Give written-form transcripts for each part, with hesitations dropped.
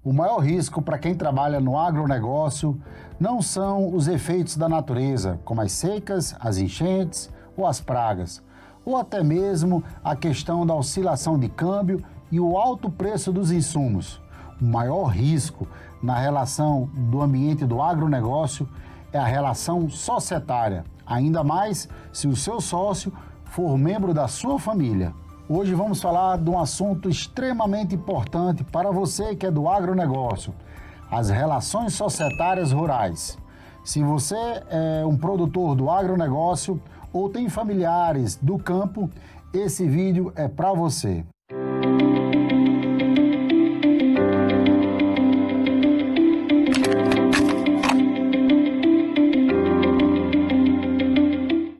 O maior risco para quem trabalha no agronegócio não são os efeitos da natureza, como as secas, as enchentes ou as pragas, ou até mesmo a questão da oscilação de câmbio e o alto preço dos insumos. O maior risco na relação do ambiente do agronegócio é a relação societária, ainda mais se o seu sócio for membro da sua família. Hoje vamos falar de um assunto extremamente importante para você que é do agronegócio, as relações societárias rurais. Se você é um produtor do agronegócio ou tem familiares do campo, esse vídeo é para você.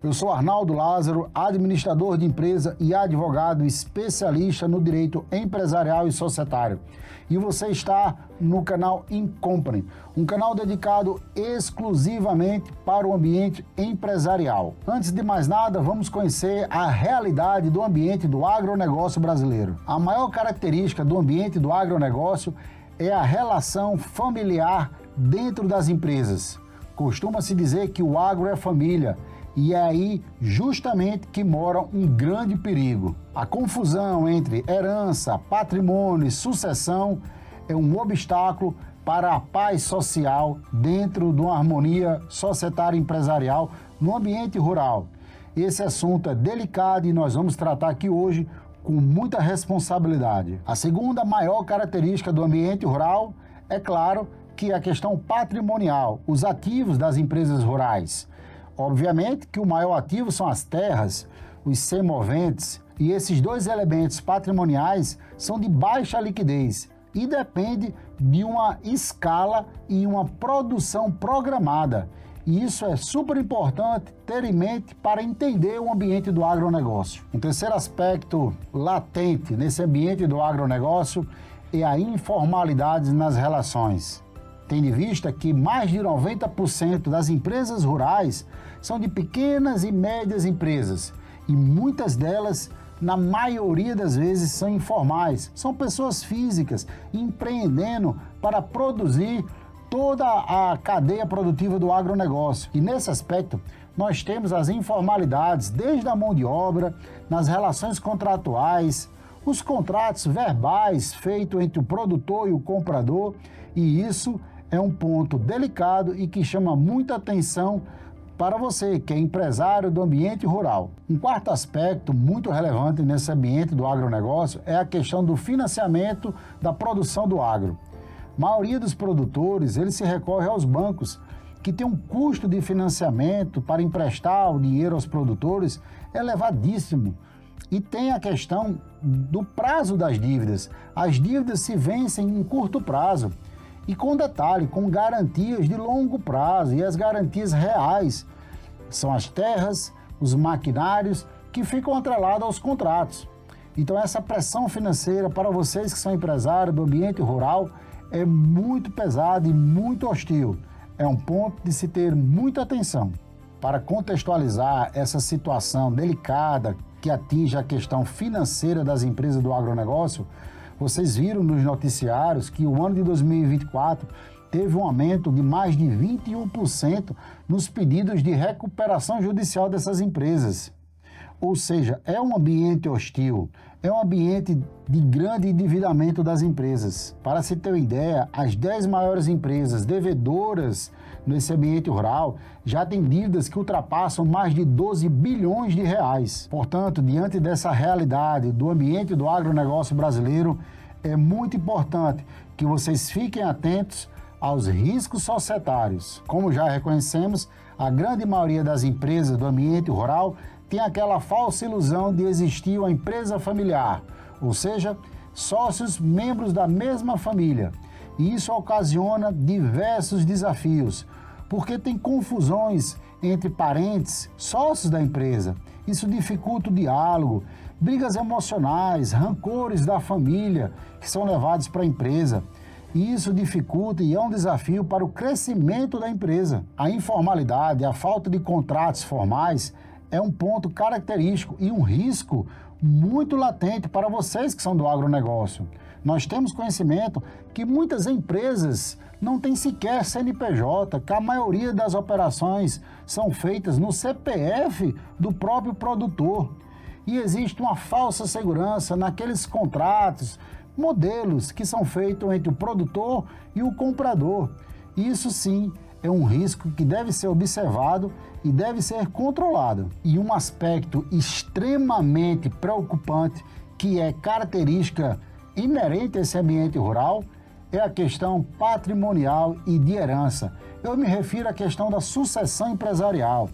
Eu sou Arnaldo Lázaro, administrador de empresa e advogado especialista no direito empresarial e societário. E você está no canal InCompany, um canal dedicado exclusivamente para o ambiente empresarial. Antes de mais nada, vamos conhecer a realidade do ambiente do agronegócio brasileiro. A maior característica do ambiente do agronegócio é a relação familiar dentro das empresas. Costuma-se dizer que o agro é família, e é aí justamente que mora um grande perigo. A confusão entre herança, patrimônio e sucessão é um obstáculo para a paz social dentro de uma harmonia societária e empresarial no ambiente rural. Esse assunto é delicado e nós vamos tratar aqui hoje com muita responsabilidade. A segunda maior característica do ambiente rural é, claro, que é a questão patrimonial, os ativos das empresas rurais. Obviamente que o maior ativo são as terras, os semoventes, e esses dois elementos patrimoniais são de baixa liquidez e depende de uma escala e uma produção programada. E isso é super importante ter em mente para entender o ambiente do agronegócio. Um terceiro aspecto latente nesse ambiente do agronegócio é a informalidade nas relações. Tendo em vista que mais de 90% das empresas rurais são de pequenas e médias empresas e muitas delas, na maioria das vezes, são informais. São pessoas físicas empreendendo para produzir toda a cadeia produtiva do agronegócio. E nesse aspecto, nós temos as informalidades, desde a mão de obra, nas relações contratuais, os contratos verbais feitos entre o produtor e o comprador, e isso é um ponto delicado e que chama muita atenção para você, que é empresário do ambiente rural. Um quarto aspecto muito relevante nesse ambiente do agronegócio é a questão do financiamento da produção do agro. A maioria dos produtores, eles se recorre aos bancos, que tem um custo de financiamento para emprestar o dinheiro aos produtores elevadíssimo. E tem a questão do prazo das dívidas. As dívidas se vencem em curto prazo. E com detalhe, com garantias de longo prazo, e as garantias reais são as terras, os maquinários que ficam atrelados aos contratos. Então essa pressão financeira para vocês que são empresários do ambiente rural é muito pesada e muito hostil. É um ponto de se ter muita atenção. Para contextualizar essa situação delicada que atinge a questão financeira das empresas do agronegócio, vocês viram nos noticiários que o ano de 2024 teve um aumento de mais de 21% nos pedidos de recuperação judicial dessas empresas. Ou seja, é um ambiente hostil, é um ambiente de grande endividamento das empresas. Para se ter uma ideia, as 10 maiores empresas devedoras nesse ambiente rural já têm dívidas que ultrapassam mais de 12 bilhões de reais. Portanto, diante dessa realidade do ambiente do agronegócio brasileiro, é muito importante que vocês fiquem atentos aos riscos societários. Como já reconhecemos, a grande maioria das empresas do ambiente rural tem aquela falsa ilusão de existir uma empresa familiar, ou seja, sócios membros da mesma família. E isso ocasiona diversos desafios, porque tem confusões entre parentes, sócios da empresa. Isso dificulta o diálogo, brigas emocionais, rancores da família que são levados para a empresa. E isso dificulta e é um desafio para o crescimento da empresa. A informalidade, a falta de contratos formais é um ponto característico e um risco muito latente para vocês que são do agronegócio. Nós temos conhecimento que muitas empresas não têm sequer CNPJ, que a maioria das operações são feitas no CPF do próprio produtor. E existe uma falsa segurança naqueles contratos, modelos que são feitos entre o produtor e o comprador. Isso sim é um risco que deve ser observado e deve ser controlado. E um aspecto extremamente preocupante, que é característica inerente a esse ambiente rural, é a questão patrimonial e de herança. Eu me refiro à questão da sucessão empresarial.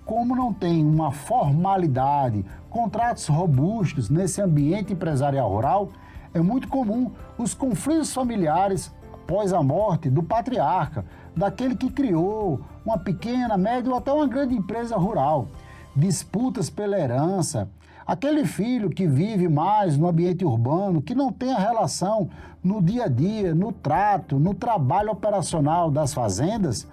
Como não tem uma formalidade, contratos robustos nesse ambiente empresarial rural, é muito comum os conflitos familiares após a morte do patriarca, daquele que criou uma pequena, média ou até uma grande empresa rural. Disputas pela herança, aquele filho que vive mais no ambiente urbano, que não tem a relação no dia a dia, no trato, no trabalho operacional das fazendas,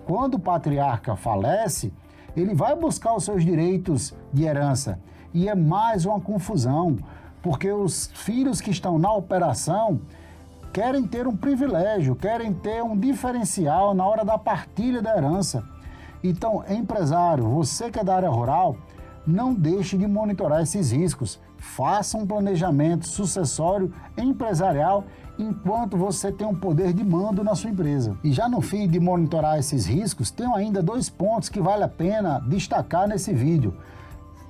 quando o patriarca falece, ele vai buscar os seus direitos de herança. E é mais uma confusão, porque os filhos que estão na operação querem ter um privilégio, querem ter um diferencial na hora da partilha da herança. Então, empresário, você que é da área rural, não deixe de monitorar esses riscos. Faça um planejamento sucessório empresarial enquanto você tem um poder de mando na sua empresa. E já no fim de monitorar esses riscos, tenho ainda 2 pontos que vale a pena destacar nesse vídeo.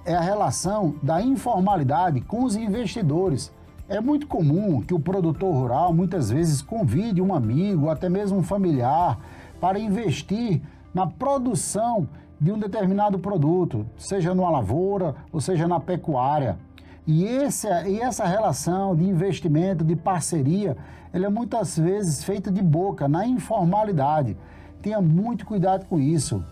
É a relação da informalidade com os investidores. É muito comum que o produtor rural muitas vezes convide um amigo, ou até mesmo um familiar, para investir na produção de um determinado produto, seja numa lavoura ou seja na pecuária. E essa relação de investimento, de parceria, ela é muitas vezes feita de boca, na informalidade. Tenha muito cuidado com isso.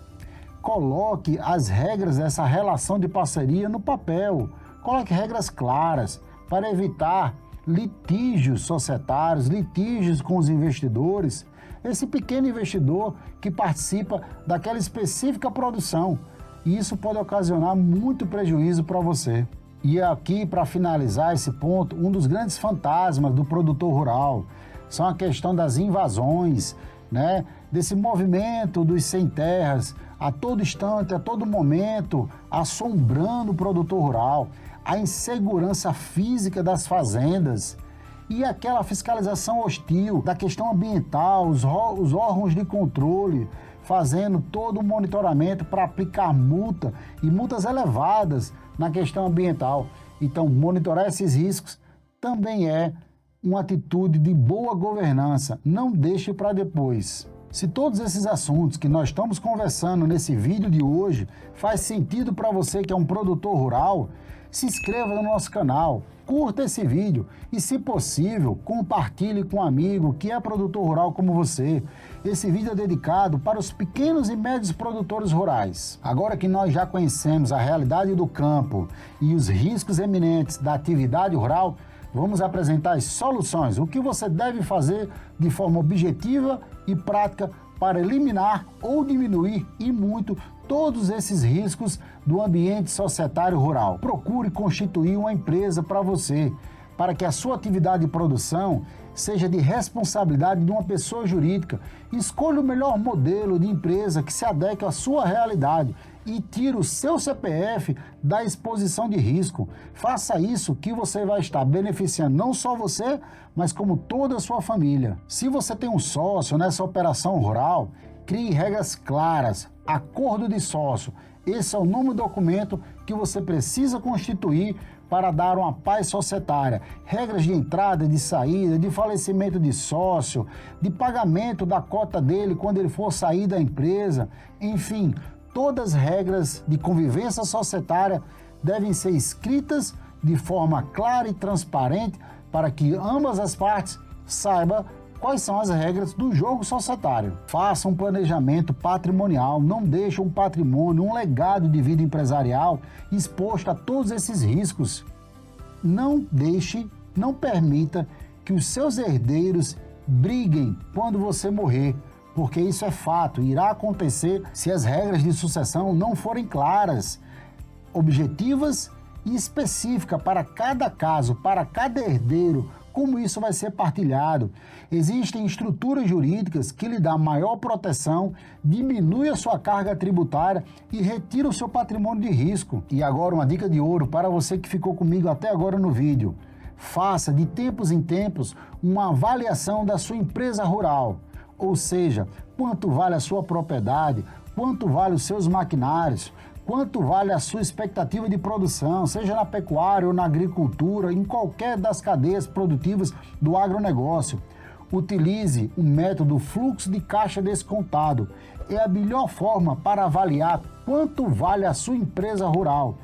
Coloque as regras dessa relação de parceria no papel. Coloque regras claras para evitar litígios societários, litígios com os investidores. Esse pequeno investidor que participa daquela específica produção. E isso pode ocasionar muito prejuízo para você. E aqui, para finalizar esse ponto, um dos grandes fantasmas do produtor rural são a questão das invasões, né? Desse movimento dos sem terras, a todo instante, a todo momento, assombrando o produtor rural, a insegurança física das fazendas e aquela fiscalização hostil da questão ambiental, os órgãos de controle fazendo todo o monitoramento para aplicar multa e multas elevadas na questão ambiental. Então, monitorar esses riscos também é uma atitude de boa governança. Não deixe para depois. Se todos esses assuntos que nós estamos conversando nesse vídeo de hoje faz sentido para você que é um produtor rural, se inscreva no nosso canal, curta esse vídeo e, se possível, compartilhe com um amigo que é produtor rural como você. Esse vídeo é dedicado para os pequenos e médios produtores rurais. Agora que nós já conhecemos a realidade do campo e os riscos eminentes da atividade rural, vamos apresentar as soluções, o que você deve fazer de forma objetiva e prática para eliminar ou diminuir e muito todos esses riscos do ambiente societário rural. Procure constituir uma empresa para você, para que a sua atividade de produção seja de responsabilidade de uma pessoa jurídica. Escolha o melhor modelo de empresa que se adeque à sua realidade e tire o seu CPF da exposição de risco. Faça isso que você vai estar beneficiando não só você, mas como toda a sua família. Se você tem um sócio nessa operação rural, crie regras claras, acordo de sócio. Esse é o nome do documento que você precisa constituir para dar uma paz societária. Regras de entrada, de saída, de falecimento de sócio, de pagamento da cota dele quando ele for sair da empresa, enfim, todas as regras de convivência societária devem ser escritas de forma clara e transparente para que ambas as partes saibam quais são as regras do jogo societário. Faça um planejamento patrimonial, não deixe um patrimônio, um legado de vida empresarial exposto a todos esses riscos. Não deixe, não permita que os seus herdeiros briguem quando você morrer, porque isso é fato, irá acontecer se as regras de sucessão não forem claras, objetivas e específicas para cada caso, para cada herdeiro, como isso vai ser partilhado. Existem estruturas jurídicas que lhe dão maior proteção, diminui a sua carga tributária e retira o seu patrimônio de risco. E agora uma dica de ouro para você que ficou comigo até agora no vídeo. Faça de tempos em tempos uma avaliação da sua empresa rural, ou seja, quanto vale a sua propriedade, quanto vale os seus maquinários, quanto vale a sua expectativa de produção, seja na pecuária ou na agricultura, em qualquer das cadeias produtivas do agronegócio. Utilize o método fluxo de caixa descontado. É a melhor forma para avaliar quanto vale a sua empresa rural.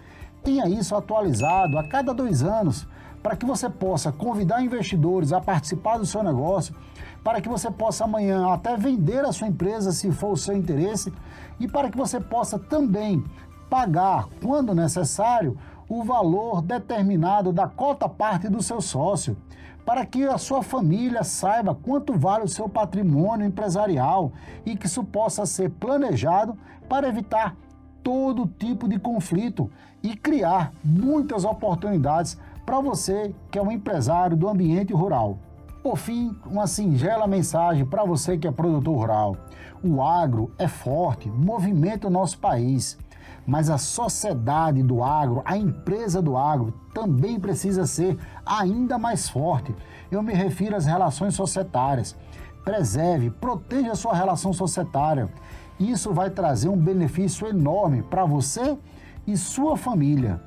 Tenha isso atualizado a cada 2 anos, para que você possa convidar investidores a participar do seu negócio, para que você possa amanhã até vender a sua empresa se for o seu interesse e para que você possa também pagar, quando necessário, o valor determinado da cota parte do seu sócio, para que a sua família saiba quanto vale o seu patrimônio empresarial e que isso possa ser planejado para evitar todo tipo de conflito e criar muitas oportunidades para você que é um empresário do ambiente rural. Por fim, uma singela mensagem para você que é produtor rural. O agro é forte, movimenta o nosso país, mas a sociedade do agro, a empresa do agro, também precisa ser ainda mais forte. Eu me refiro às relações societárias. Preserve, proteja a sua relação societária. Isso vai trazer um benefício enorme para você e sua família.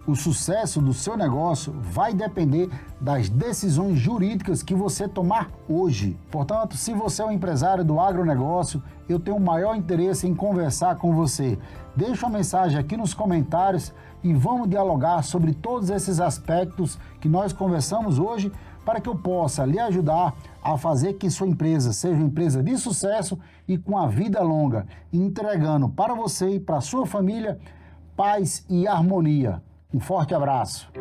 O sucesso do seu negócio vai depender das decisões jurídicas que você tomar hoje. Portanto, se você é um empresário do agronegócio, eu tenho o maior interesse em conversar com você. Deixa uma mensagem aqui nos comentários e vamos dialogar sobre todos esses aspectos que nós conversamos hoje para que eu possa lhe ajudar a fazer que sua empresa seja uma empresa de sucesso e com a vida longa, entregando para você e para a sua família paz e harmonia. Um forte abraço.